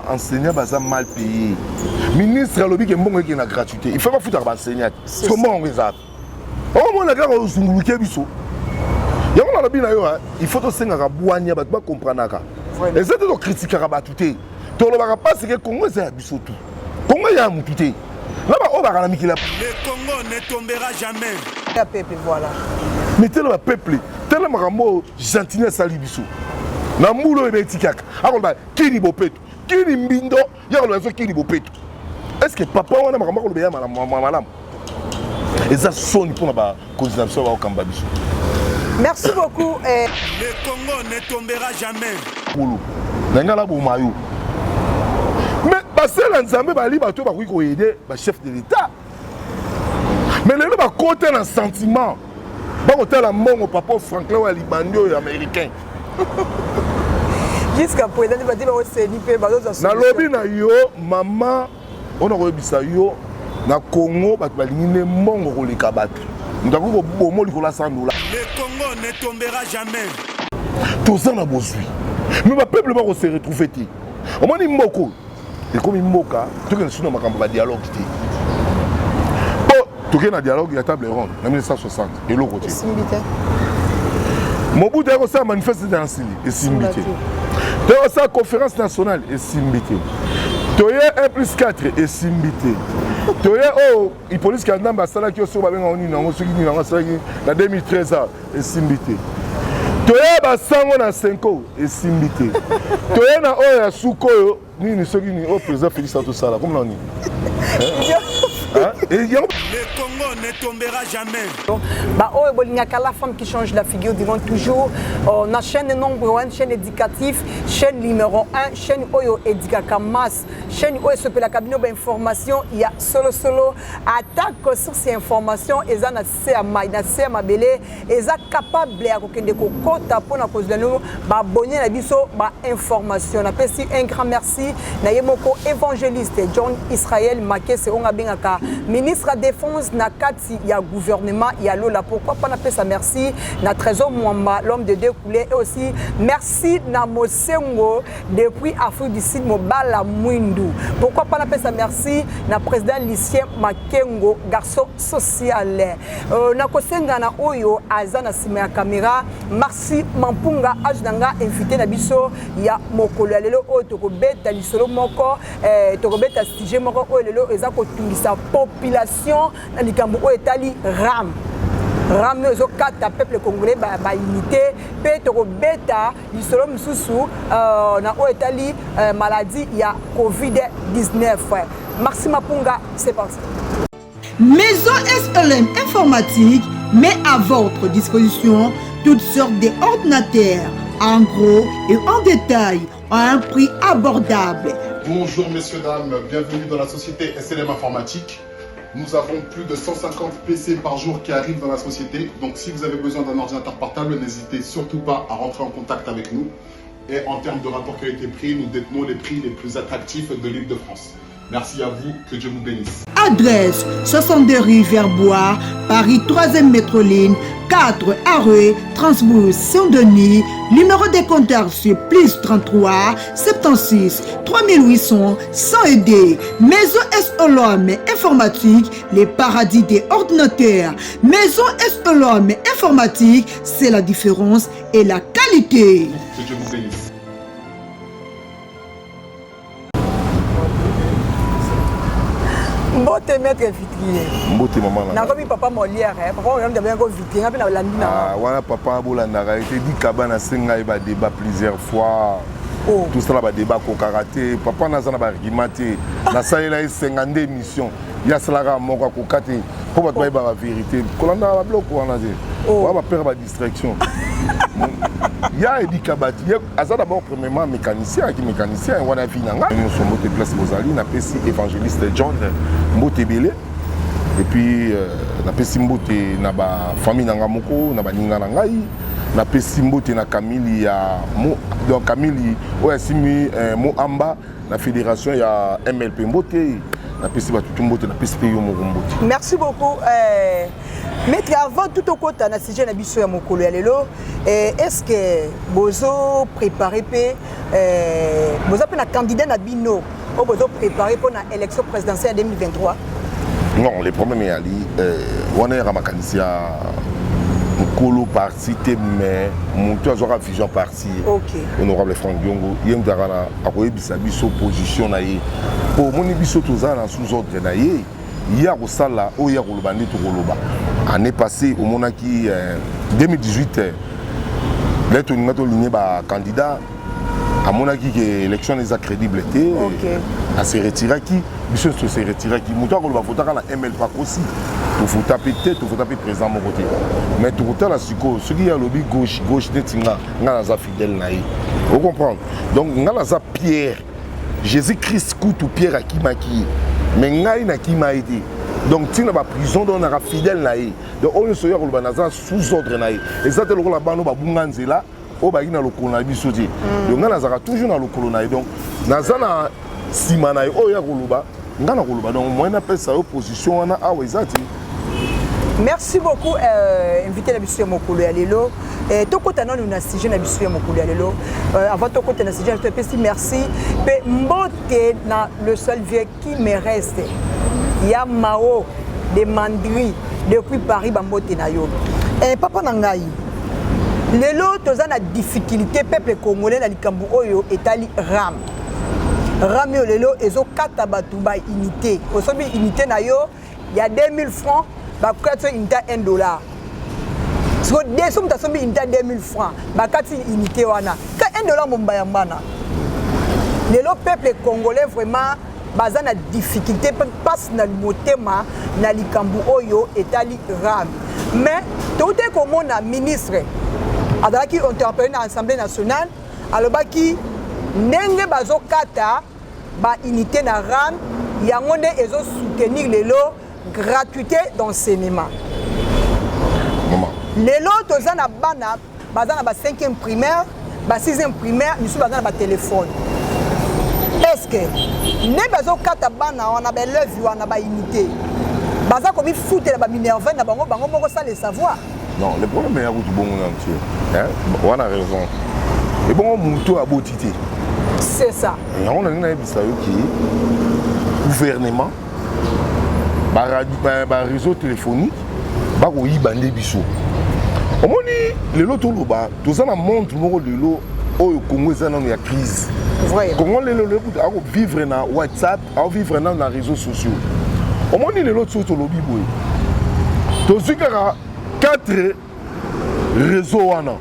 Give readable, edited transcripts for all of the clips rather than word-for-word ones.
enseignants sont mal payés. Ministre lobby qui est bon qui est gratuité. Il faut pas foutre à enseignants. Comment on les a? On a gardé au zunguluke biso. Il faut que les gens comprennent. Et c'est de critiquer Rabatouté. Tu ne vas pas se que le Congo est à Bissot. Le Congo est à Moutouté. Le Congo ne tombera jamais. Le peuple, voilà. Mais tel le peuple, tel le gentillesse à l'Ibissou. Na moulo et betikak. Alors, qui ni bopet, qui ni mbindo, il y a le qui ni bopet. Est-ce que papa on a marama le béa madame? Et ça sonne pour la continuation au Kambabissou. Merci beaucoup. Le Congo ne tombera jamais. Polo. Nangala Boumayou. Mais parce que l'ensemble va libre tout va aider le chef de l'État. Mais le va côté un sentiment. Ba côté la mort au papa Franklin ou Libanio américain. Jusqu'à présent, il va dire que c'est l'IP. Na lobby na yo maman on a rebisa yo na Congo ba balinine mongo ko likabatu. Ndako bomo likola 100 $. Le Congo ne tombera jamais. Tout ça n'a besoin. Mais le peuple va se retrouver. Au moins, il moko. Et comme il moka, tout le monde a un dialogue. Tout le monde a un dialogue, il y a table ronde en 1960. Et l'autre côté. Mobutu a fait une manifestation dans le Sili. Et Simbité. Tu as fait une conférence nationale. Et Simbité. Tu as 1+4. Et Simbité. Tu as eu police qui a dit que tu as 2013. Et Simbité. Toya sango na 5 ans et simbité. Toya na oya sukoyo ni soki ni au président Félix Antoine Sala comme là ni. Le Congo ne tombera jamais. Il y a la femme qui change la figure, disons toujours. On a chaîne numéro 1, chaîne éducative, chaîne numéro 1, chaîne Oyo éducative masse, chaîne Oyo se peut la cabine d'information. Il y a solo attaque sur ces informations. Ils ont ma belé, ils sont capables de kota pour la cause de nous, abonner la biso, information. Un grand merci. Nayemoko évangéliste John Israël Maké, c'est on a bien ministre de défense na kati ya gouvernement ya lola pourquoi pas n'appeler ça merci na trésor Mwamba l'homme de deux coulées et aussi merci na Mosengo depuis Afrique du Sud Mobala Mwindu pourquoi pas n'appeler ça merci na président Lucien Makengo garçon social na kosenga na oyo azana sima ya caméra merci Mampunga ajudanga invité na biso ya mokolo ya lelo oyo tokobeta lisolo moko tokobeta sujet moko oyo lelo eza kotungisa population na likambo oyo etali ram nous avons peuple congolais unité pe tokobeta lisolo misusu na oyo etali maladie ya COVID-19. Merci Mapunga, c'est parti. Maison SLM Informatique met à votre disposition toutes sortes d'ordinateurs en gros et en détail à un prix abordable. Bonjour messieurs, dames, bienvenue dans la société SLM Informatique. Nous avons plus de 150 PC par jour qui arrivent dans la société. Donc si vous avez besoin d'un ordinateur portable, n'hésitez surtout pas à rentrer en contact avec nous. Et en termes de rapport qualité-prix, nous détenons les prix les plus attractifs de l'île de France. Merci à vous, que Dieu vous bénisse. Adresse 62 rue Verbois, Paris 3e métro ligne, 4 Arreux, Transbouze, Saint-Denis. Numéro des compteurs sur plus 33 76 3800 100 Maison SLM Informatique, les paradis des ordinateurs. Maison SLM Informatique, c'est la différence et la qualité. Que Dieu vous bénisse. Mbote maître vitrier. Mbote maman là. Na comme papa Molière, papa on a bien ko vitrier, on a landi na. Ah, voilà papa Bolandara, il dit kabana senga il va débat plusieurs fois. Oh. Tout ça va débat ko karaté, papa nazana ba argumenté. Na salela 52 émissions. Il y a cela moko ko kate. Pour pas ba vérité. Kolanda ba bloc ko anaze. On va perdre la distraction. Il y a Edi Kabati, il y a d'abord premièrement mécanicien qui mécanicien on a vu nanga nous sommes montés place Bozali na pesi évangéliste John Mbotebele et puis na pesi Mbote na ba famille nanga moko na ba ninga ngai na pesi Mbote na Camille ya donc Camille o asimi mo amba la fédération ya MLP Mbote na pesi ba tout Mbote na pesi yo mo Mbote. Merci beaucoup Maître, avant tout au côté na sujet na biso ya mokolo ya lelo, est-ce que bozo préparé bozo pe na candidat na bino ou bozo préparé pour la élection présidentielle 2023? Non, le problème est ali on est ramakanisia mokolo parti te mais monto azora vision parti. OK. Honorable Franck Diongo, yem darana akoyebisa biso position na ye. Pour moni biso tozana sous ordre na ye. Hier au sala o ya koloba ndi to koloba. Année passée au monaki 2018 lettre ngato ligné ba candidat à monaki que élection les a crédible était à se retirer qui biso se retirer qui muto koloba votaka na ML pas aussi to vota peut-être to vota président mon côté mais to vota la siko ce qui a lobby gauche netinga ngana za fidèle na yi vous comprendre donc ngana za Pierre Jésus-Christ coutu Pierre akimaki mais ngai na kimaïdi donc tina ba prison don na fidèle na yi donc on soya ko ba naza sous ordre na yi exactement ko la bano ba bunganzela o ba ina lokolo na biso ti donc ngana za toujours na lokolo na yi donc naza na sima na yi o ya koloba ngana koloba donc moi na pesa opposition wana a wezati. Merci beaucoup invité la biso ya mokolo ya lelo. Tokota non na sujet na biso ya mokolo ya lelo. Avant tokota na sujet je te dis merci pe mbote na le seul vieux qui me reste. Ya Mao de Mandri depuis Paris ba mbote na yo. Papa na ngai. Lelo toza na difficulté peuple congolais na likambu oyo etali ram. Ram yo lelo ezo kata batu ba unité. Osobi unité na yo ya 2000 francs. Bakati unité $1. Si vous avez une unité 2000 francs, bakati unité wana. Ka $1 mombaya mbana. Le peuple congolais vraiment baza na difficulté passe na motema na likambu oyo etali ram. Mais tout est comme on ministre adaki interpellé na Assemblée nationale alobaki ndenge bazo kata ba unité na ram yango nde ezo soutenir lelo gratuité d'enseignement. Les lots aux na bana, bazana ba 5e primaire, ba 6e primaire, nous sommes bazana ba téléphone. Est-ce que ne bazo kata bana on a ba levy on a ba unité. Baza comme foutre ba minerve na bango moko ça le savoir. Non, le problème est à tout bon entier. Hein? On a raison. Et bon muto a botité. C'est ça. Et on a une qui gouvernement ba réseau téléphonique ba ko yibande biso omoni lelo toloba tozana montre moko lelo oyo Congo ezana ya crise vrai Congo lelo ako vivre na WhatsApp ako vivre na réseaux sociaux omoni lelo tolobi boy tozikaka 4 réseaux wana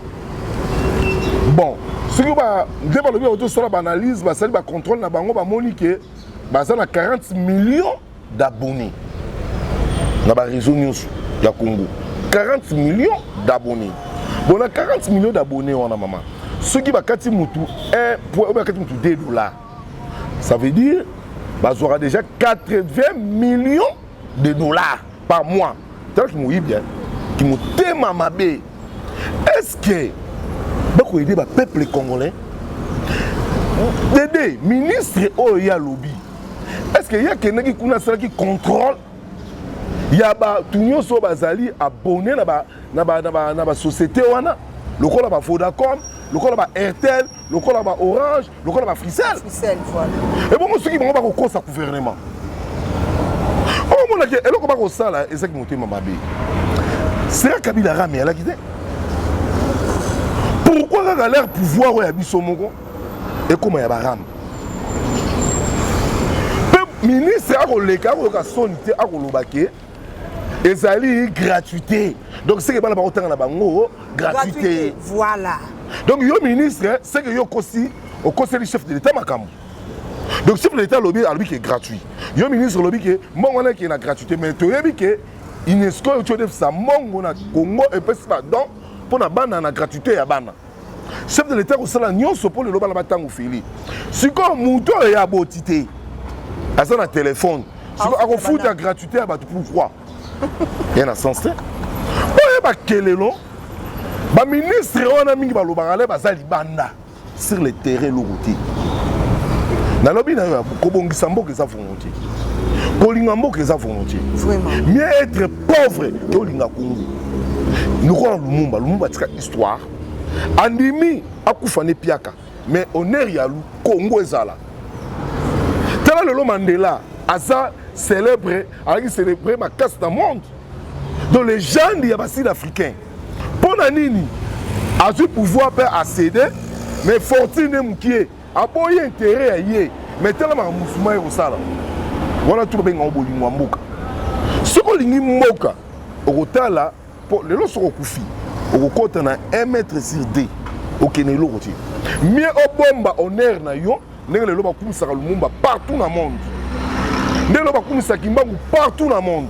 bon ce que ba ndeba lobi auto sala ba analyse ba sali ba contrôle na bango ba moni ke bazana 40 millions d'abonnés. Dans le réseau du Congo. 40 millions d'abonnés. Bon, on a 40 millions d'abonnés, on a maman. Ceux qui va $1 $2. Ça veut dire qu'ils auront déjà 80 millions de dollars par mois. C'est ça qui m'a bien. Qui m'a tellement mabé. Est-ce que vous aider le peuple congolais? Dédé, ministre Oya Lobby. Est-ce qu'il y a quelqu'un qui contrôle? Il y a tout le monde bazali abonné na ba société wana lokola ba Vodacom lokola ba Airtel lokola ba Orange lokola ba Fricel voilà. Et bon ceux qui vont pas ko sa gouvernement oh mon ak eloko ba ko sala ezaki motema mabe c'est Kabila Rami ala kité pourquoi ka l'air pouvoir ya biso moko et comment ya ba ram ministre a koleka ko sonité a kolobake ezali gratuité donc c'est que bana ba otanga na bango gratuité voilà donc yo ministre c'est que yo kosi au conseil du chef de l'état makambo donc chef de l'état lobby qui est gratuit yo ministre lobby que mongo qui est na gratuité mais to yebi que UNESCO to def sa mongo na Congo et puis pas donc pour na bana na gratuité ya bana chef de l'état ko sala nyonso pour le loba na batango fili siko muto ya botité asa na téléphone siko ako futa gratuité ya bato pourquoi il y a un sens oye ba kelelo ba ministre on a mingi ba lobanga le bazali banda sur le terrain lokoté nalobi na yo kobongisa mboka eza volonté kolinga mboka eza volonté Vraiment. mieux être pauvre que olinga Congo lokola Lumumba tika histoire andimi akufa ne piaka mais honneur ya Congo ezala tala lelo Mandela aza célèbre alaki célébrer makasi na monde donc les gens ya basud africains mpona nini azwi pouvoir mpe accéder mais fortune mokie aboyi intérêt ya ye mais telema musuma ye kosala wana tu babenga bolingo ya mboka soki olingi mboka okotala lelo soki okufi okokota na 1 mètre sur 2 okende eloko te mieux obomba honneur na yo ndenge lelo bakumisaka Lumumba partout na monde ndenge lelo bakumisaka Kimbangu partout na monde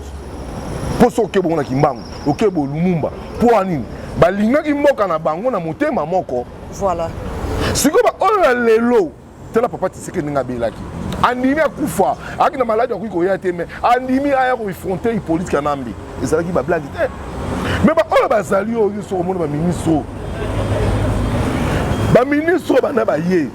mpo so okebongo na Kimbangu okebo Lumumba mpo anini balingaki mboka na bango na motema moko Voilà. sikoyo baoyo lelo tela papa Tshisekedi ndenge abelaki andimi akufa aki na maladi akoki koya te me andimi aya koifronte ipolitike ya nambi ezalaki bablagi te me baoyo bazali oyo soko omona baministre bana baye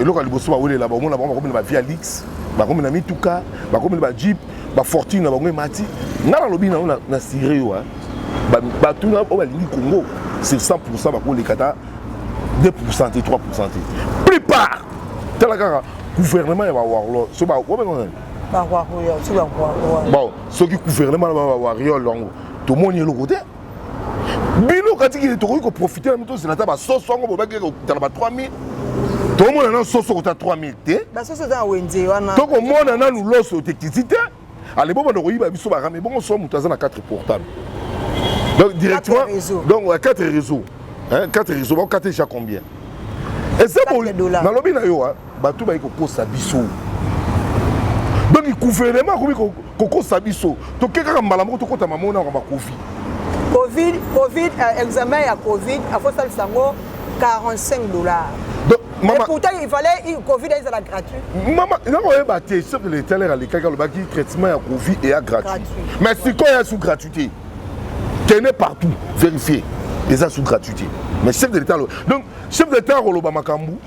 eloko ya liboso bawelela baomona bango bakomi na bavia lix bakomi na mituka bakomi na bajeep bafortune na bango emati nga nalobi nango na sire yo batuna oyo balingi Congo sur 100% bakoleka ta 2% te 3% te plupart tala kaka gouvernement ya bawarlo so bon soki gouvernement na bawariol yango tomoni eloko te bino katiki tokoki koprofite na mito ozela ta basoso yango bobaki kotala ba 3000 tomona nanu soso kota 3000 te tokomona nanu loso tekiti te aleboma tokoyiba biso barame bongo so moto aza na 4 portable donc directement donc 4 réseaux 4 réseaux bakokata déjà combien eza nalobi na yo bato bayi kokosa biso donc gouvernement akomi kokosa biso toke kaka mbala moko tokota mamona ya Covid examen ya Covid afosalisa yango $45. Maman, et pourtant il fallait Covid est la gratuit. Maman, non on va te chef de l'État à l'école le baki traitement ya Covid est gratuit. Mais si quoi est sous gratuité. Tenez partout vérifier les sous gratuité. Mais chef de l'État donc chef de l'État Roloba Makambu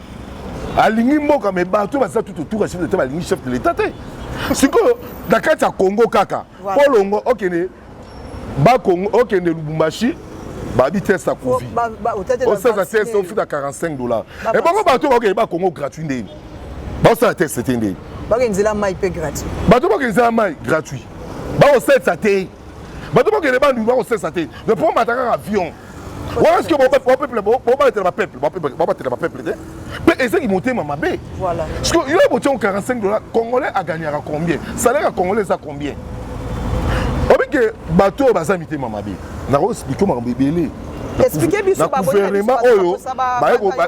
alingi mboka mais bato basa tout autour chef de l'État alingi chef de l'État te. Siko dakati ya Congo kaka. Polongo okene ba Congo okene Lubumbashi babi test à Covid. Au 16 à 16 on fait à $45. Et bon bato okene ba Congo gratuit ndé. Ba ça test c'était ndé. Ba ngenzela mai pe gratuit. Bato ba ngenzela mai gratuit. Ba au 16 à té. Bato ba ngenzela ba ndu ba au 16 à té. Ne prends pas un avion. Est-ce que mon peuple mais essaye de monter ma bé. Voilà. Parce qu'il a monté $45. Congolais a gagné à combien? Salaire à Congolais à combien? On dit que bateau va s'imiter ma bé. N'a pas expliqué ma bébé. Expliquez bien sur le gouvernement. Oyo,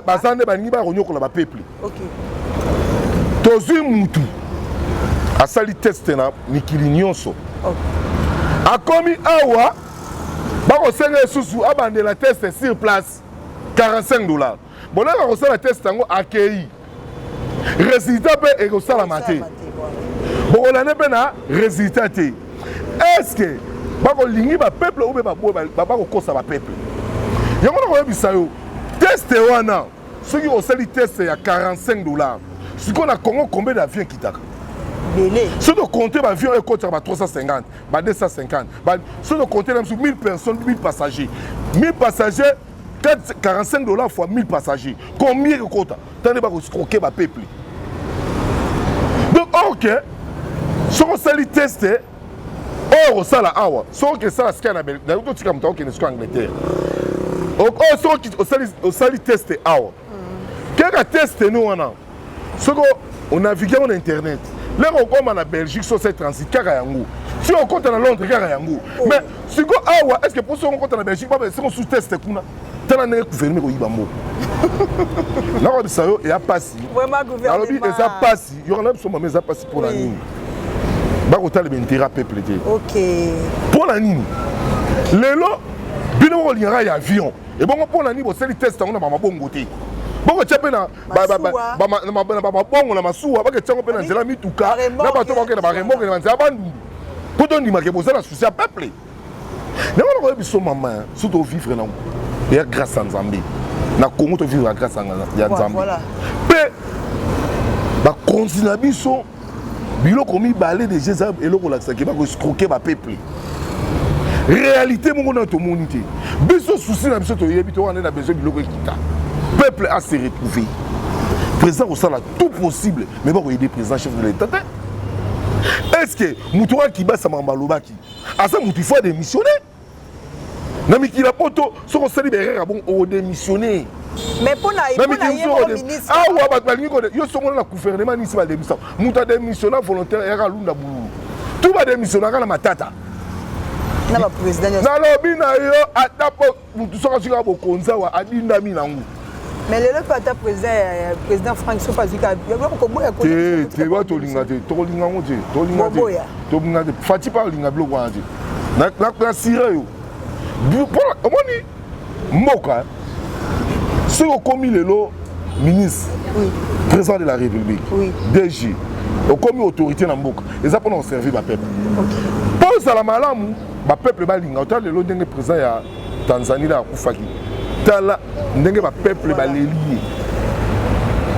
bazande ba niba ronyo ko la peuple. OK. Tozu mutu. A sali test na mikili nyonso. OK. A komi awa bako senge susu abande la test sur place $45. Bon là on la test tango accueilli. Résultat pe et ça la maté. Bon on a ne na résultat té. Est-ce que bako lingi ba peuple ou ba bako kosa ba peuple. Yango na ko bisa yo. Test wana. Ceux qui ont sali test ya $45. Ce qu'on a Congo combien d'avions qui t'attendent? Si on compte l'avion, il coûte 350, 250. Si on compte 1000 personnes, 1000 passagers. 1000 passagers, $45 fois 1000 passagers. Combien il coûte? T'en es pas croquer le peuple. Donc, ok. Si on s'est testé, on s'est là, si on s'est là, scan en Angleterre. On s'est testé, quel a testé nous? On navigue en Internet. Là, on commence en Belgique, sur cette transit, si on compte en Londres, mais si on est-ce que pour ça on compte en Belgique, si on sous-teste, tu as un gouvernement qui est là, on ça il y a pas si. Vraiment, gouvernement. Il y a pas si. Il y aura même son pas si pour la nuit. Bah, on a le intérêt peuple. OK. Pour la nuit. Le lot, bino il y a un avion. Et bon, pour la nuit, on le test, on a un bon côté. Bon tu as na bongo na masuwa ba ke tsango pe na nzela mituka na bato ba ke na ba remoke na nzela bandu poto ndima ke bozala souci à peuple na ngolo ko biso mama surtout vivre na ya grâce à Nzambe na Congo to vivre grâce à Nzambe pe bakonzi na biso biloko mibale déjà eza eloko olakisaki bakoscroke bapeuple réalité moko na tomoni te biso susi na biso toyebi towana na besoin biloko ekita peuple a se retrouver président kosala tout possible mais bakoyede président chef de l'état te est-ce que moto akibasa makambo alobaki asa moto il faut démissionner na mikila poto soko osali berere bon odémissionner mais pour na ministre awa bato balingi kode yo somona na gouvernement nisi badémission moto adémissionna volontaire yaka alunda bulu tout badémissionnaka na matata na baprésident nalobi na yo ata po motu soka sika bokonza wa adindami nango mais lelo mpe ata président Frank so azwika koboya te wa tolinga te tokolinga ngo te tolinga te fati pa olinga biloko wana te nasire yo omoni mboka soki okomi lelo ministre président de la république DG okomi autorité na mboka eza mpona oservir bapeuple mpo ozala malamu bapeuple balinga otala lelo ndenge président ya Tanzanie la akufaki tala ndenge bapeuple baleli ye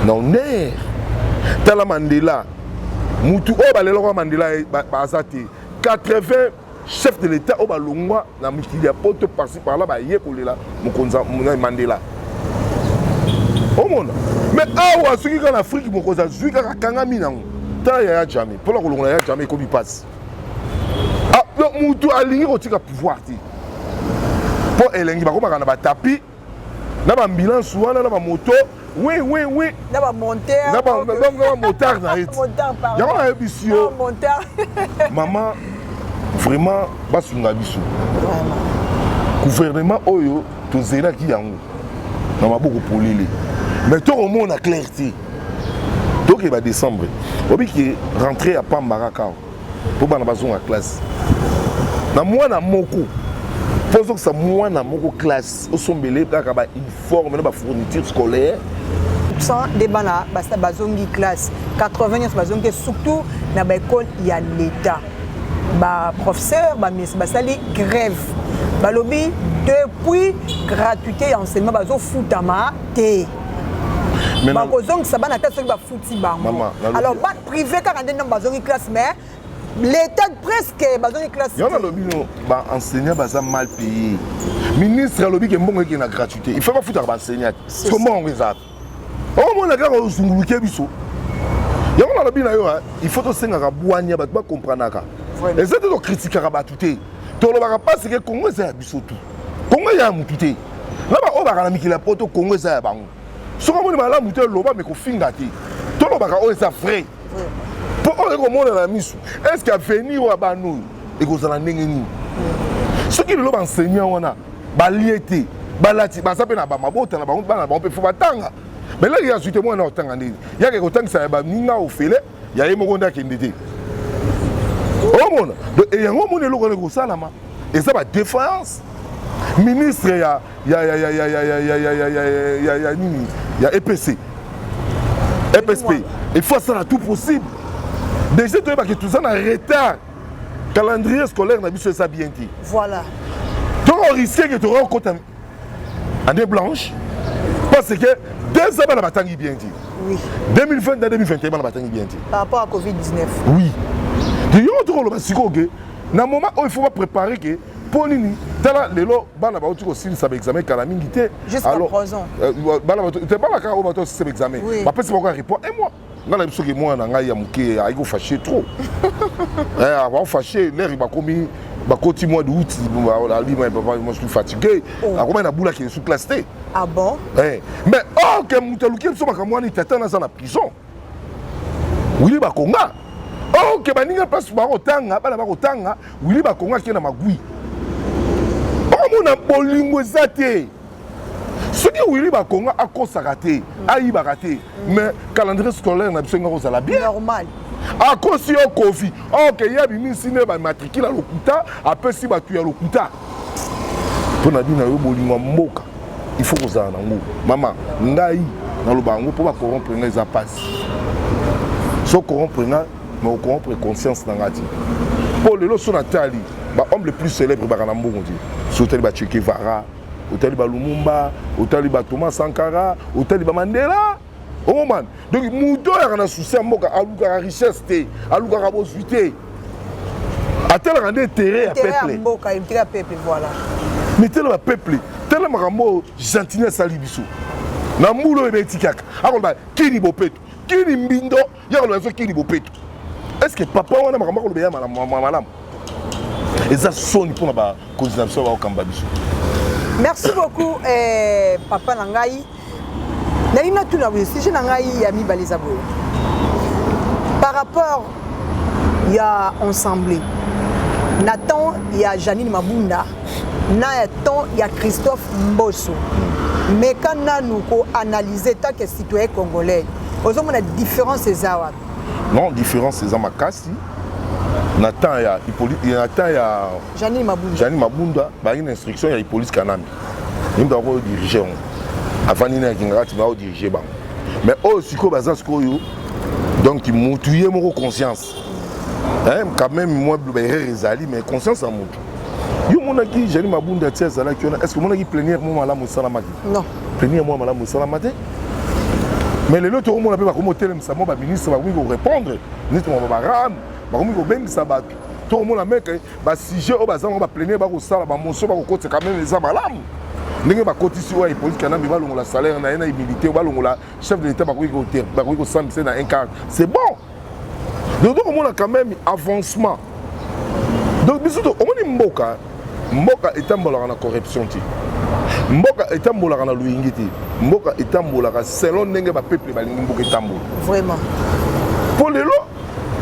na honneur tala Mandela mutu oyo balelaka Mandela baza te 80 chef de l'état oyo balongwa na mikili ya poto parci par là baye kolela mokonzi Mandela omona mais awa soki kaka na afrique mokonzi azwi kaka kangami nango tala Yaya Jammeh mpona kolongola Yaya Jammeh ekomi mpasi mutu alingi kotika pouvoir te mpo elengi bakomaka na batapi na bambulance wana na bamoto oui na bamonteur na ye yango nayebisi yo mama vraiment basunga biso gouvernement oyo tozelaki yango na maboko polele mais tokomona clair te tokeba décembre obiki rentré ya pambaraka mpo bana bazonga classe na mwana moko mpo ozokisa mwana moko classe osombele kaka bauniforme na bafourniture scolaire de bana bazongi classe 80 nyonso bazongi surtout na baekole ya l'état baprofesseur baministre basali grève balobi depuis gratuité ya enseignement bazofutama te bakozongisa bana te soki bafuti bango alors bana privé kaka nde ntango bazongi classe mais l'état presque bazongi classe yo nalobi no baenseignant baza mal payé ministre alobi ke mbongo eke na gratuité il faut bafutaka baenseignant te so mbongo eza omona kaka ozunguluke biso yango nalobi na yo il faut tosengaka bwanya bato bakompranaka eza te tokritikaka bato te tolobaka mpasi ke kongo eza ya biso tu kongo eza ya motu te na baoyo baka na mikili ya poto kongo eza ya bango soki omoni malamu te loba me kofinga te tolobaka oyo eza vrai mpo oyo ekomona na miso estce avenir oyo bana oyo ekozala ndenge nini soki lelo baenseignant wana balie te balati baza mpe na bamabota na bango bana na bango mpe fo batanga mais leki azwi te mwana otanga ndeni yaka ekotangisa ya baninga ofele ya ye moko nde akende te omona yango omona eloko wana ekosalama eza badéfaillance ministre ya nini ya EPSP il faut asala tout possible déjà toyebaki toza na retard calendrier scolaire na biso eza bien te voilà toko risque ke toka okota année blanche parce que deux ans bana batangi bien te 2020 na 2021 bana batangi bien te par rapport à Covid-19 oui de yo tokoloba sikoyo ke na moment oyo il faut bapréparer ke mpo nini tala lelo bana bauti kosilisa baexamen kala mingi te jusqu'à présent bana kaka oyo bato osilisa baexamen bapesi bango ya report un mois nga na biso ke mwana na ngai ya moke ayi kofashe trop baofashe lere bakoti mois de août alima papa moi je suis fatigué akomai na bula kende sous classe te ah bon mais ke moto aluki biso makambo wana itata naza na prison wili bakonga ke baninga place bakotanga bana bakotanga wili bakonga ke na magwi omona bolingo eza te soki wili bakonga akosaka te ayibaka te mais calendrier scolaire na biso nga kozala bien normal akosi yo kofi oke ye abimisi nde bamatricule ya lokuta apesi bato ya lokuta mpo na bino yo bolingo ya mboka il faut kozala nango mama ngai naloba yango mpo bacorrompre nga eza pasi so corrompre nga mais ocorrompre conscience na nga te mpo lelo so natali bahomme le plus célèbre baka na mbongo te so otali Che Guevara otali Lumumba otali Thomas Sankara otali Mandela Oh man, donc Mouto a un souci à Moka, à la richesse, à la bossuité. À tel rendez terrain à peuple. Voilà. Mais tel à peuple, tel à Maramo, gentillesse à Libiso. Na moulo et betikak. Alors, qui bopeto, qui mbindo, y'a le qui bopeto. Est-ce que papa on a Maramo le béa malam? Et ça sonne pour la coordination au Kambabiso. Merci beaucoup, Papa Nangaï. Naïna tout la si je Nangaï Yami Balizabo. Par rapport, il y a ensemble. Nathan, il y a Janine Mabunda. Nathan, il y a Christophe Mbosso. Mais quand nous analysons tant que citoyen congolais, nous avons une différence c'est ça. Non, différence c'est ça ma casse. Nathan, il y a Nathan, il y a Janine Mabunda. Janine Mabunda, il y a une instruction, il y a Hippolyte Kanambi. Nous devons diriger. Avant de diriger. Mais aussi, donc, il m'a tué mon conscience. Quand même, moi, je mais conscience en moi. Yo mon aki Janine Mabunda tia zala kiona est-ce que mon aki plénière moi malamu salamati non plénière moi malamu salamati mais les autres on a pas comme hôtel ça moi ba ministre ba ko répondre ni to ba ram ba ko ben sabat to mon mec ba sujet o ba zango ba plénière ba ko sala ba monso ba ko côté quand même les malamu ndenge ba côté si wa police kana bi ba longola salaire na ina militaire ba longola chef de l'état ba ko samse na un quart c'est bon donc on a quand même avancement donc bisoto on est mboka etambolaka na corruption ti mboka etambolaka na luyingi ti mboka etambolaka selon ndenge ba peuple balingi mboka etambola vraiment pour lelo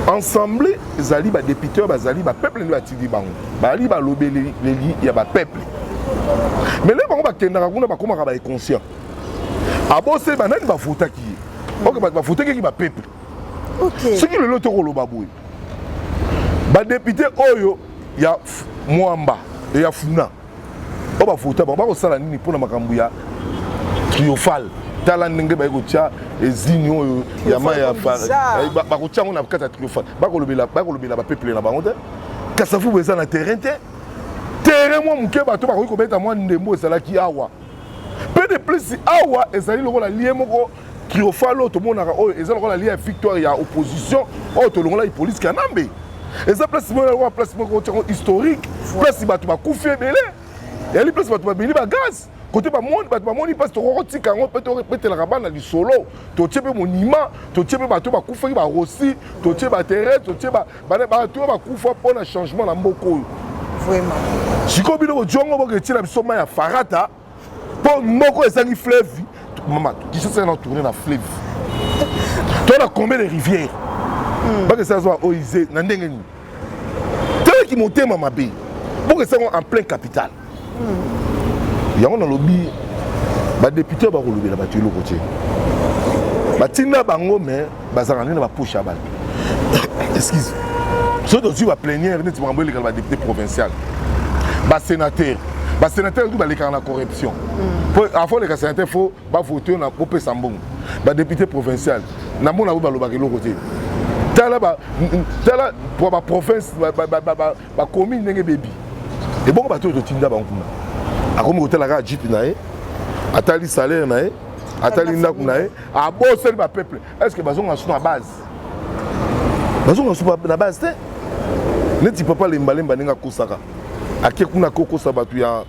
ensemble ezali ba député bazali ba peuple ndi batidi bango bali ba lobeli ya ba peuple mais les bango bakendaka kuna bakomaka ba inconscient abose banani ba votaki ok ba votaki ki ba peuple ok ce qui lelo to koloba boy ba député oyo ya Mwamba et ya Funa o ba vota ba ko sala nini pona makambu ya triomphal tala ndenge ba ko tia ezinyo ya ma ya ba ko tia on a kata triomphal ba ko lobela ba peuple na bango te kasafu beza na terrain te terrain mo muke ba to ba ko beta mo ndembo sala ki awa peu de plus awa ezali lokola lié moko triomphal to monaka o ezali lokola lié victoire ya opposition o to longola police Kanambe. Et ça place moi place historique place ba to ba kufie belé et les place ba to ba bini ba gaz côté ba monde passe to rotika ngo peut la rabana li solo to tiebe monument to tiebe ba to ba kufie ba rossi to tiebe ba terrain to tiebe ba to ba kufa pour un changement na mboko vraiment siko bino jongo bo ke tila bisoma ya farata pour mboko esangi fleuve maman qui se sont tourner na fleuve toi la combien de rivières parce que ça soit oisé n'andenge ni tel qui monte ma mabe pour que ça soit en plein capital ya on a lobby ba député ba ko lobela ba tuelo côté ba tinda bango mais bazanga ni na ba push abal excuse ce dont tu vas plénière ni tu vas envoyer le député provincial ba sénateur tout ba les la corruption pour avant les sénateurs faut ba voter na pour pesa mbongo ba député provincial na mona ba lobaka le côté tala pour ma province ba commune ndenge bebi et bon ba to tinda ba nkuna akomi kotala ka jip na ye atali salaire na ye atali ndaku na ye aboseli ba peuple est-ce que bazonga sous na base na base te neti papa lembalemba ndenge akosaka ake kuna kokosa bato ya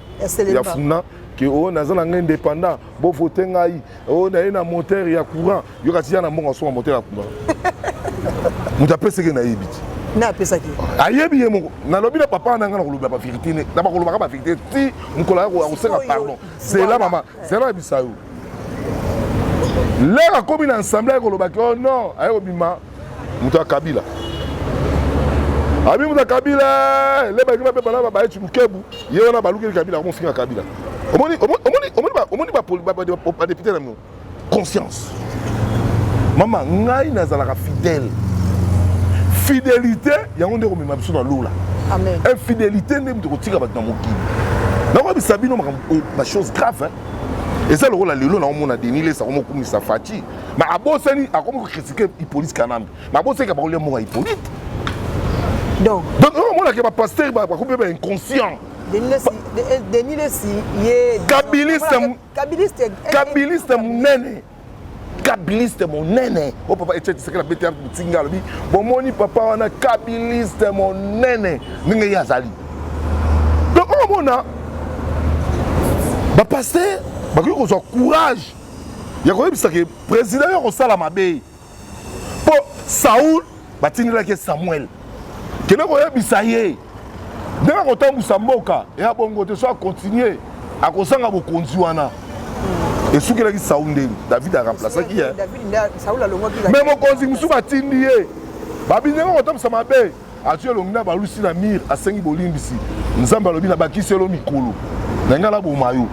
Funa que on a un indépendant bo voter ngai on a un moteur ya courant yo kati ya na mbongo so moteur ya courant muta pese ke na yebiti na pesa ki ayebi ye moko na lobi na papa na ngana ko lobi ba vérité ne na ba ko lobi ba vérité ti nkola ko seka pardon c'est là maman c'est là bisayo là comme une assemblée ko lobi oh non ayo bima muta Kabila abi muta Kabila le ba ba bana ba etu mukebu ye wana baluki Kabila ko finga Kabila omoni ba député na mo conscience maman ngai nazalaka fidélité yango ndeko mema biso na lola amen infidélité ndeko tokotika bato na mokili nako bisabino ma chose grave et ça le rôle lelo na omona denile sa komo kumisa fati ma abosani akomo ko critiquer Hippolyte Kanambe ma abosani ka ba kolia mo Hippolyte donc on a que ba pasteur ba ko be inconscient denile si ye kabiliste munene kabiliste monene. Oh papa Etienne Tshisekedi la bete mutinga lobi. Bon moni papa wana kabiliste monene. Ninge yazali. Donc on a ba pasteur ba ko zo courage. Ya ko yebisa ke président yo ko sala mabe. Po Saoul batindela ke Samuel. Kena ko yebisa ye. Ndenge ko tambusa mboka ya bongo te so continuer à kosanga bokonzi wana. Et ce qu'il a dit Saoul David a remplacé qui est. Mais mon consigne musu batindi ye. Babine ko tambusa mabe. Atu elongina balusi na mir asengi bolimbisi. Nzamba lobi na bakiselo mikolo. Nangala bo mayo.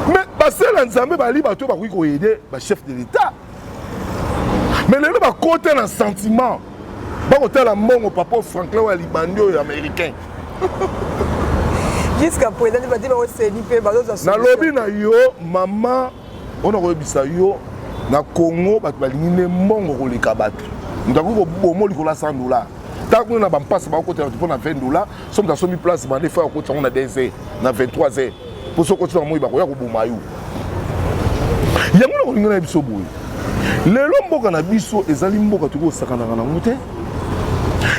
Mais basela nzambe bali bato ba ko aider ba chef de l'état. Mais les ba côté un sentiment. Ba côté la mongo papa Franklin wa Libandio américain. Jusqu'à présent il va dire au CNP ba zo. Na lobi na yo maman on a rebisa yo na Congo ba balingine mongo ko likabatu. Ndako ko bomo likola $100. Tant qu'on a pas passe ba côté pour na $20. Somme ta somi place ba fois côté on a 2 heures na 23 heures. Pour ce côté moi ba ko ya ko bomayu. Yango ko ngona biso boy. Lelo mboka na biso ezali mboka tuko sakana na ngote.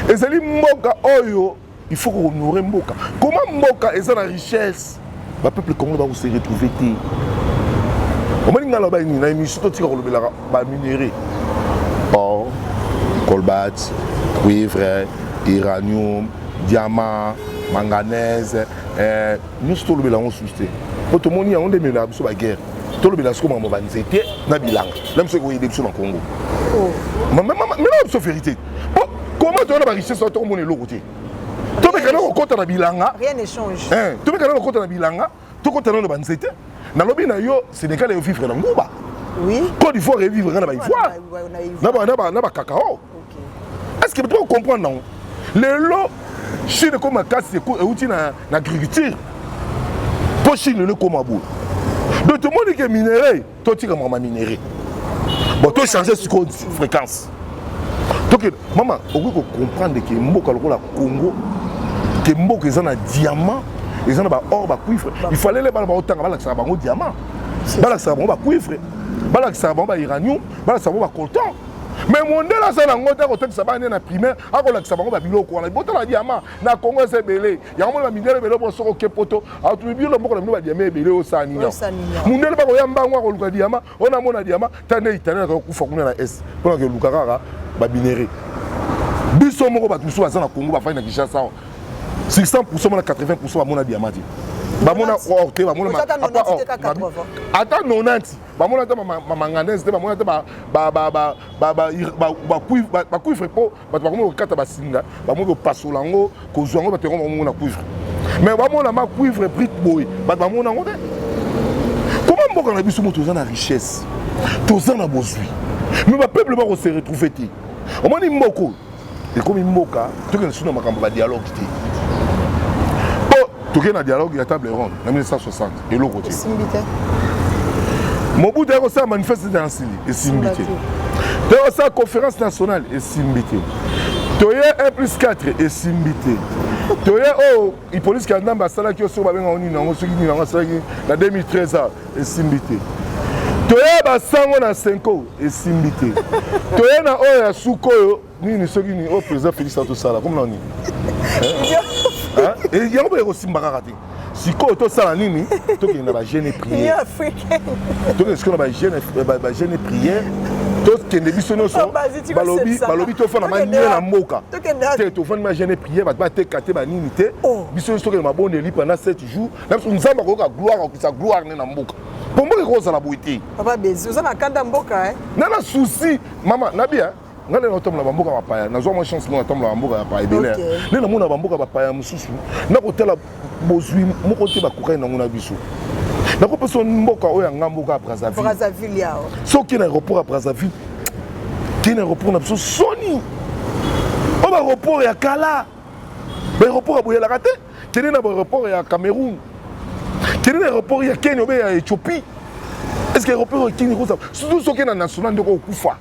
Ezali mboka oyo il faut qu'on honorer mboka. Comment mboka eza na richesse? Ba peuple congolais va se retrouver té. Omani ngala ba ni na émission to tika ko lobela ba minerai. Or colbert, cuivre, uranium, diamant, manganèse, nous sommes le on susté. Pour moni on demande la biso ba guerre. Tout le bilan comme on nzete na bilanga. Là monsieur ko yede biso na Congo. Oh. Mais non c'est vérité. Comment tu as la richesse sur ton monde le côté? Tu me connais au côté na bilanga. Rien ne change. Tu me connais au côté na bilanga. Tu côté na nzete. Na lobi na yo Sénégal est vivre na Ngouba. Oui. Côte d'Ivoire est vivre na Ivoire. Na ba cacao. Est-ce que tu peux comprendre non? Les lots Chine comme casse et outil na agriculture. Pour Chine le comme abou. Donc tout le monde qui est minéré, toi tu es minéré. Bon, tu changer sur fréquence. Donc maman, on peut comprendre que mboka lokola Congo, que mboka ils ont un diamant, ils ont un or, ba cuivre. Il fallait les balles autant bala que ça ba diamant. Bala que ça ba cuivre. Bala que ça ba uranium, bala ça ba coltan. Mais mon là ça na ngota ko tekisa ba na primaire akola que ça ba biloko na bota la diamant na Congo c'est belé. Ya mo la minere belé bo soko kepoto. A tu bilo moko na ba diamant belé o sani. Mon là ba ko yamba ngwa ko luka diamant, ona mona diamant, tane itana ko kufa kuna na est. Pour que lukaka ba minéré. Biso moko ba tuso za na Congo ba fa na Kinshasa. 600% na 80% ba mona diamant. Ba mona or te ba mona ata 90 ba mona ta manganèse te ba mona ta ba cuivre po ba mona kata ba singa ba mona pasola ngo ko zwango ba te ko mona cuivre mais ba mona ma cuivre brick boy ba mona ngo te. Comment mboka na biso moto za na richesse to za na bozui mais ba peuple ba ko se retrouver te o moni mboko et comme mboka to ke suna makambo ba dialogue te. Tout un dialogue, il y a table ronde en 1960 et l'autre côté. Mobutu a fait un manifeste dans Sili et Simbité. Tu as fait une conférence nationale et Simbité. Tu as 1+4 et Simbité. Tu as police qui a dit que tu as 2013 et Simbité. Tu as 5 ans et Simbité. Tu as Soukoyo, ni ceux qui ont président Félix Antosala, comme l'on dit. Et il y a un peu aussi marqué. Si quand tu as nini, tu as une gêne prière. Tu as une gêne prière. Tu as une vision sur balobi, balobi tu fais la manière na moka. Tu fais une gêne prière, tu vas te cater ba nini te. Vision sur ma bonne li pendant 7 jours. Même si nous avons la gloire, sa gloire na moka. Pour moi que ça la beauté. Papa Bézi, vous avez kanda mboka hein. Non non souci, maman, nabia. Ngale na tomla bamboka bapaya nazo mo chance mo tomla bamboka bapaya belé ne na mona bamboka bapaya mususu na kotela bozui moko te bakukai na ngona biso na ko peso mboka oya ngamboka Brazzaville yao soki na aéroport à Brazzaville ki na aéroport na biso soni o ba aéroport ya kala ba aéroport aboya la raté kene na ba aéroport ya Cameroun kene na aéroport ya Kenya obe ya Éthiopie est-ce que aéroport ya Kenya ko ça surtout soki na national ndeko kufa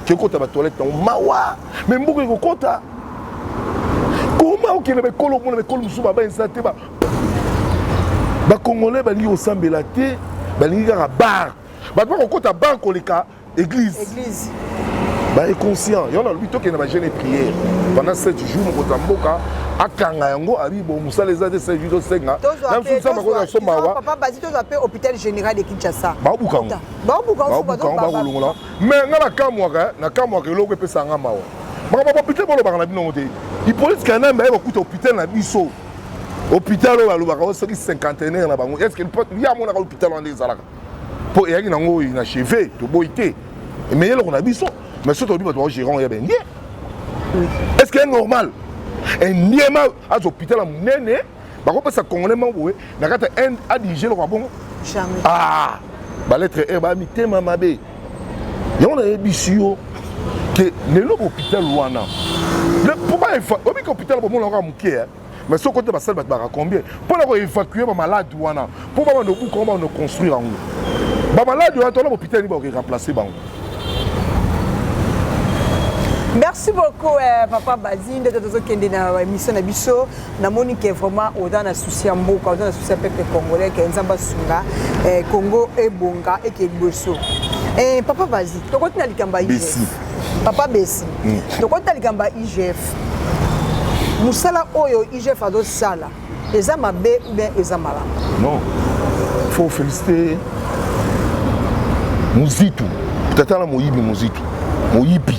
qui est à toilette en mawa mais beaucoup de kota comment on est colo mon école musu baba insate ba congolais ba li au sambelate ba li ga bar bato bakokota banque oleka église inconscient yo na lobi tokende na jeune prière pendant 7 jours mokota mboka akanga yango abi bo musala eza de 7 jours osenga na mfusa bakoza somba wa papa bazi toza pe hôpital général de Kinshasa babukango bakolongola mais nga na kamwaka eloko epesa nga mawa bakaba hôpital bolobaka na bino te Hippolyte Kanambe bakuta hôpital na biso hôpital oyo balobaka osoki cinquantenaire na bango est-ce que ya amonaka hôpital wana ezalaka mpo eyaki nango oyo na cheve toboyi te mais eloko na biso mais soki tolobi bato bagérant ya bendie est-ce que est normal endiema aza hôpital ya monene bakopesa congolais moko boye na kati ya inde adirige eloko ya bongo balettre r bamitema mabe yango nayebisi yo ke lelo hôpital wana obika hôpital bomonaka moke mais soki kote basali bato baka combien mpona koévacue bamalade wana mpo babanda obuka babanda construire yango bamalade wana tona hôpital nini bakoremplace bango. Merci beaucoup papa Bazi de tozokende na émission na biso namoni ke vraiment oda na souci ya mboka oda na souci ya peuple congolais ke nzamba sunga Congo ebonga eke liboso papa Bazi tokoti na likamba IGF papa Bessi tokoti na likamba IGF musala oyo IGF ado sala eza mabe ou bien eza malamu non faut féliciter Muzitu tata na moyibi Muzitu moyibi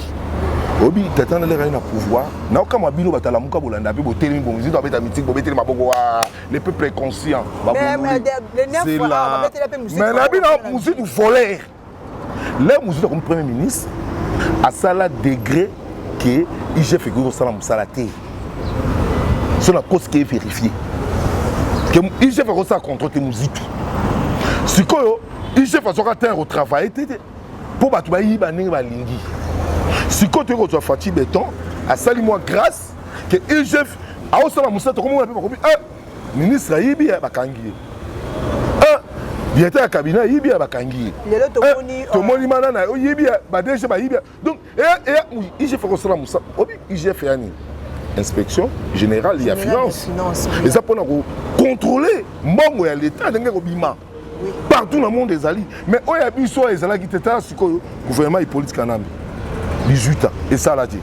obi tata na lera na pouvoir na okama bino batala muka bolanda pe botelemi bon Muzitu abeta mythique bobeteli maboko wa le peuple est conscient c'est là mais na bino Muzitu voleur le Muzitu comme premier ministre à sala degré que IGF ko sala musala te sur la cause qui est vérifiée que IGF a ça contre Muzitu si ko IGF a sur terre au travail pour battre ba ningi ba lingi si ko to ko fati béton a sali moi grâce que IGF a osala musala comme on appelle ministre yibi ba kangi directeur cabinet yibi ba kangi lelo to moni manana yibi ba DG ba yibi donc IGF a osala musala obi IGF yani inspection générale il y a finance et ça pour contrôler mbongo ya l'état ndenge ko bima partout dans le monde des alliés mais oya biso ezala ki teta siko gouvernement Hippolyte Kanambe 18 ans et ça l'a dit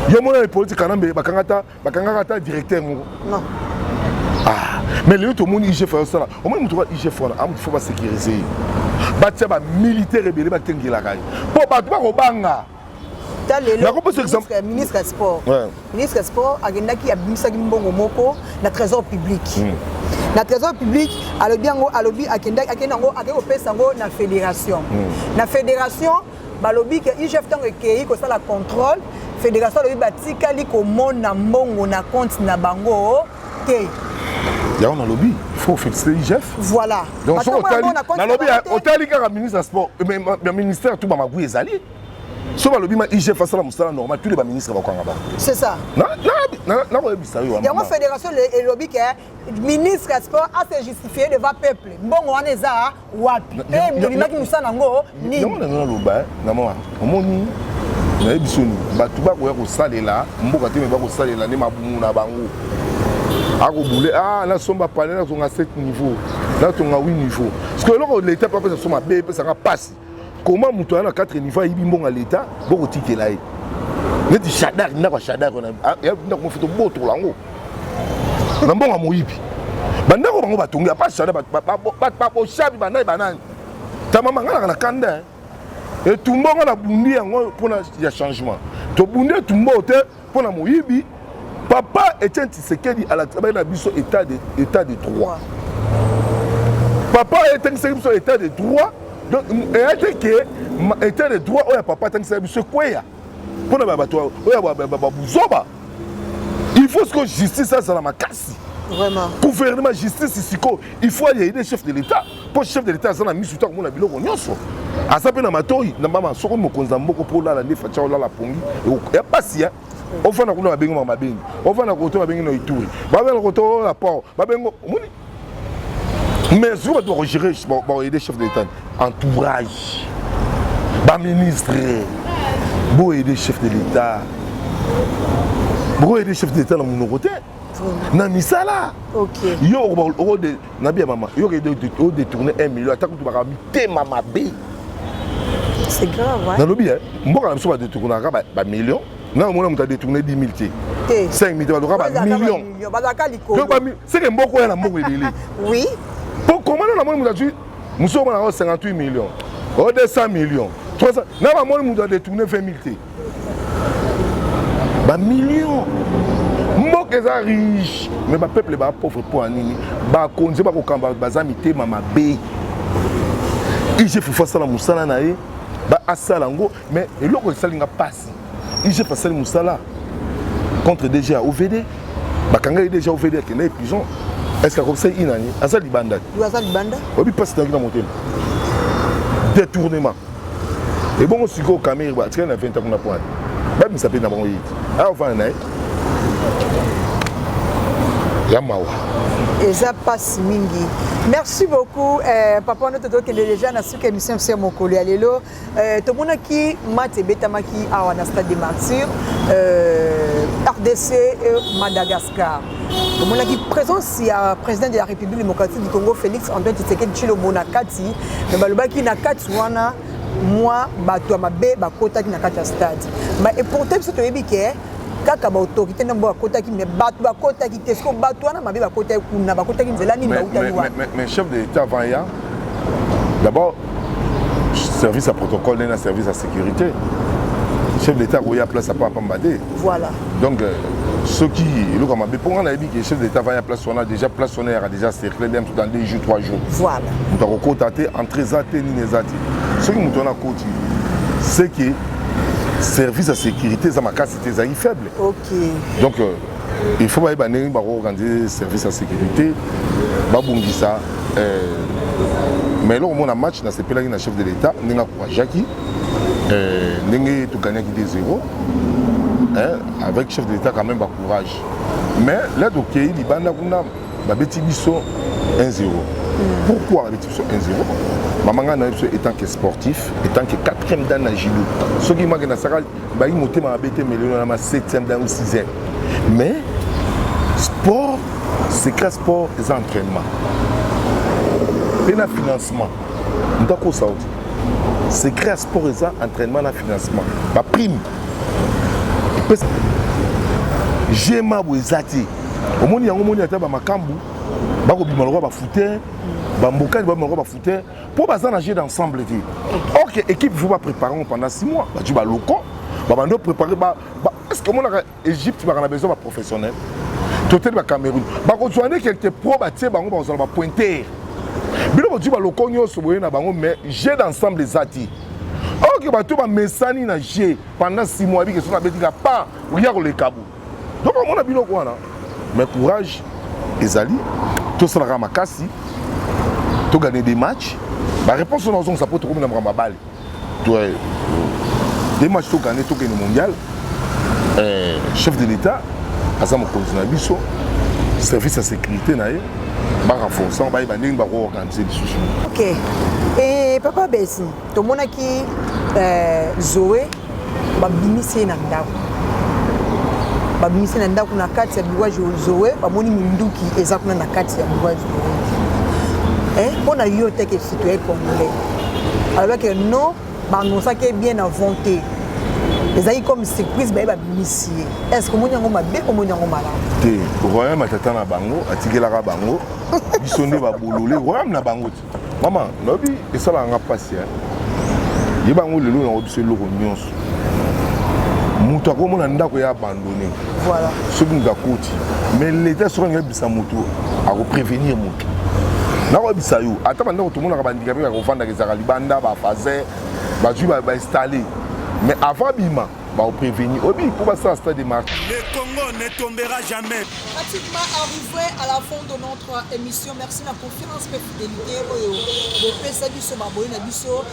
yo mona Hippolyte Kanambe bakangata directeur ngo non mais le tout monde IGF fait ça au moins mutu IGF wana am faut pas sécuriser batia ba militaire rebelle ba tengela kai po ba ko banga ministre des Sports. Ministre des Sports a gagné abimisa mbongo moko na trésor public. Na trésor public alobi akenda ngo akopesa ngo na fédération. Na fédération balobi que IGF tango ekei ko sala contrôle fédération alobi batikali ko mona mbongo na compte na bango te. Ya on a lobby, il faut fixer IGF. Voilà. Donc so na lobby otali ka ministre des Sports mais ministère tout ba magui ezali. Si on a le IGF face à la moussala normale, tous les ministres vont avoir. C'est ça. Non, il y a une fédération et lobby qui est ministre des Sports a se justifié devant le peuple. Bon, on est là, wapi. Et il y a une sanango, ni. Non, non, non, non, non, na ebisoni batu ba ko salela mboka te me ba ko salela ne mabumu na bango ako boule na somba palais na tonga 7 niveau na tonga 8 niveau parce que loko l'état pas peut soma be peut ça passe comment mutu na 4 niveaux yibi mbonga l'état boko tikela ye neti shadar na ko shadar na ya na ko fito boto lango na mbonga moyibi banda ko bango batonga pas shadar ba shabi banani tamama ngala na kanda et tout le monde a bondi pour le changement. Tout le monde pour la moyibi. Papa Etienne Tshisekedi à la travail na biso état de droit. Papa Etienne Tshisekedi biso état de droit. Donc état de droit oya papa Etienne Tshisekedi biso kwea. Pour na bato oya buzoba. Il faut que justice ça la makasi. Vraiment. Gouvernement justice ici il faut aider les chefs de l'état. Pour chef de l'état ça na mis sur comme na biloko nyonso. Asape na matoi na mama soko mokonza mboko pour la ndefa cha la pongi ya pasi ya ofana kuna mabengi mabengi ofana koto mabengi no ituri ba ben koto la port ba bengo moni mais sur va doit gérer bon aider chef de l'état entourage ba ministre bo aider chef de l'état bo aider chef de l'état dans mon côté na misala. OK. Yo o de na bien maman. Yo de détourner 1 million attaque tu va te mama B. C'est grave, hein. Na lobi hein. Mboka na biso ba détourner ba million. Na on a détourné 10 000 t. 5 000 ba million. C'est que mboko ya na mboko elele. Oui. Pour comment na moi muta tu muso na 58 millions. O 200 millions. 300 na ba moi muta détourner 20 000 t. Ba million. Mboko eza riche mais ba peuple ba pauvre pour anini. Ba konze ba ko kamba bazami te mama B. Il faut faire ça la musala na ye. Ba asala ngo mais eloko esalinga passe. Il j'ai passé le Moussala contre déjà OVD. Bakanga déjà OVD qui n'est prison. Est-ce que comme ça il nani asa libanda. Tu asa libanda? Obi passe dans monter. Détournement. Et bon aussi go caméra ba tiens na 20 ans na point. Ba mi s'appelle na bon yit. Ah on va na. Yamawa. Et ça passe mingi. Merci beaucoup. Papa, nous te déjà dans cette émission sur mon collègue. Allélo. Tout le monde qui m'a été bétamaki à la stade des martyrs, RDC et Madagascar. Tout le monde qui présent si le président de la République démocratique du Congo, Félix Antoine Tshisekedi Tshilombo na kati, mais balobaki na kati wana moi bato mabe bakota ki na kati stade. Mais et pourtant ce que yebi ke kaka ba autorité na mbo kota ki me bato bakota ki tesko bato wana mabe bakota kuna bakota ki nzela nini bautani wa. Mais chef de l'État avant ya d'abord service à protocole et service à sécurité. Chef de l'État a place à Pambadé. Voilà. Donc ceux qui le comme pour on a dit que le chef de l'État va à place on a déjà place on a déjà circulé dans 2 jours 3 jours. Voilà. On doit contacter entre zate ni nezati. Ce qui nous donne à côté c'est que service à sécurité ça ma casse c'était faible. OK. Donc il faut pas organiser service à sécurité babungisa mais là on a match dans ce pays là il chef de l'État ninga kwa Jackie ninga tout gagner qui 2-0 avec chef de l'État quand même courage mais là donc il banda kuna ba beti biso 1-0. Pourquoi la beti biso 1-0? Mamanga na biso étant que sportif étant que 4e dan na judo ce qui manque na saka ba yi monter ma beti melelo na ma 7e dan ou 6e mais sport c'est que sport et entraînement et le financement c'est créer sport et entraînement et financement la prime j'aime boezati au monde yango monde ata ba makambu ba ko bima ba footer ba mboka ba ba footer pour baza nager d'ensemble dit OK équipe faut pas préparer pendant 6 mois ba tu ba loko ba bando préparer ba est-ce que mon Égypte ba na besoin ba professionnel totel ba Cameroun ba ko joindre quelque pro ba tie bango ba ba pointer bilo tu ba loko nyoso boye na bango mais j'ai d'ensemble les ati OK ba tu ba mesani na j'ai pendant 6 mois bi que so na betika pas ria ko le kabu donc on a bilo quoi là mais courage ezali tout ça la makasi to gagner des matchs ba réponse dans on ça peut trouver na balle toi des matchs to gagner to gagner mondial chef de l'État asa mo continue biso service à sécurité na ye ba renforcer ba ndenge ba organiser les choses. OK. Et papa Bessi to monaki Zoé ba bimisi na ndako. Ba bimisi na ndako na kati ya biwa Zoé ba moni minduki eza kuna na kati ya biwa Zoé. On a eu que citoyen congolais. Alors que non, ba non ça qui est bien inventé. Les aïe comme surprise ba bimisi. Est-ce que mon yango mabe ko mon yango mala? Te royaume matata na bango atikela ka bango bisonde ba bolole royaume na bango. Maman, lobi esala nga pasi hein. Yebango lelo na obiso loko nyonso. Mutu akomona ndako ya abandonné. Voilà. Ce qui nous a coûté. Mais l'État sera un peu mutu à prévenir mutu. Na ko bisa yo, ata banda ko tout monde ka bandika pe ko fanda ke za libanda ba fazer, ba ju ba installer. Mais avant bima, bah on prévenir. Obi pour passer à stade de marche. Le Congo ne tombera jamais. Pratiquement arrivé à la fin de notre émission. Merci la confiance et fidélité. Le PSA ma boy na biso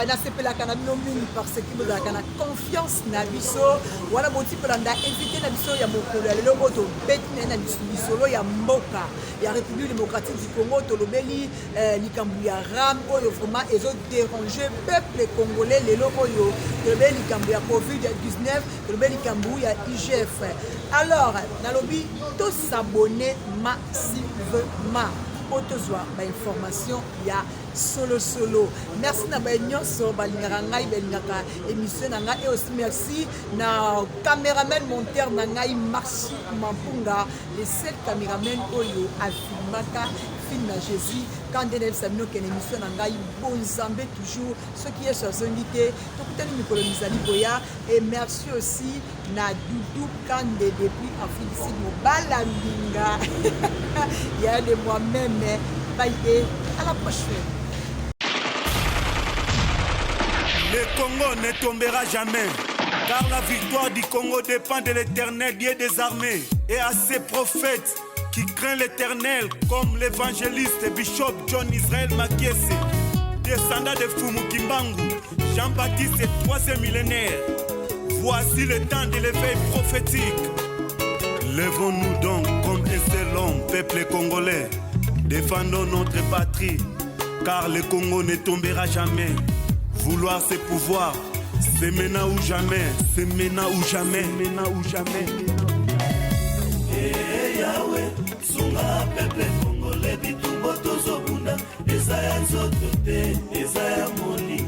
na sepela kana bino mingi parce que vous avez la confiance na biso. Voilà mon type landa invité na biso ya mokolo ya lelo moto beti na biso lo ya mboka ya République démocratique du Congo to lobeli likambu ya ram oyo vraiment ezo déranger peuple congolais lelo oyo lobeli likambu ya Covid COVID-19 tolobeli kambu ya IGF. Alors nalobi to s'abonner massivement pour tozwa ba information ya solo. Merci na ba nyonso balingaka ngai belingaka émission na ngai et aussi merci na caméraman monteur na ngai Marci Mampunga, le seul caméraman oyo afilmaka film na Jésus quand Daniel Samino ken émission na ngai bonzambe toujours ce qui est sur zonité to kutani mikolo mizali boya. Et merci aussi na Doudou Kande depuis Afrique Mobala Linga. Il y a de moi-même. Bye et à la prochaine. Le Congo ne tombera jamais, car la victoire du Congo dépend de l'Éternel, Dieu des armées, et à ses prophètes qui craignent l'Éternel, comme l'évangéliste Bishop John Israel Makiese, descendant de Fumu Kimbangu, Jean-Baptiste et 3e millénaire. Voici le temps de l'éveil prophétique. Lèvons-nous donc comme un seul homme, peuple congolais. Défendons notre patrie, car le Congo ne tombera jamais. Vouloir c'est pouvoir, c'est maintenant ou jamais, c'est maintenant ou jamais, maintenant ou jamais. Yahweh, sunga peuple congolais, bitumbo tozobunda, Ezaya nzoto te, Ezaya moni.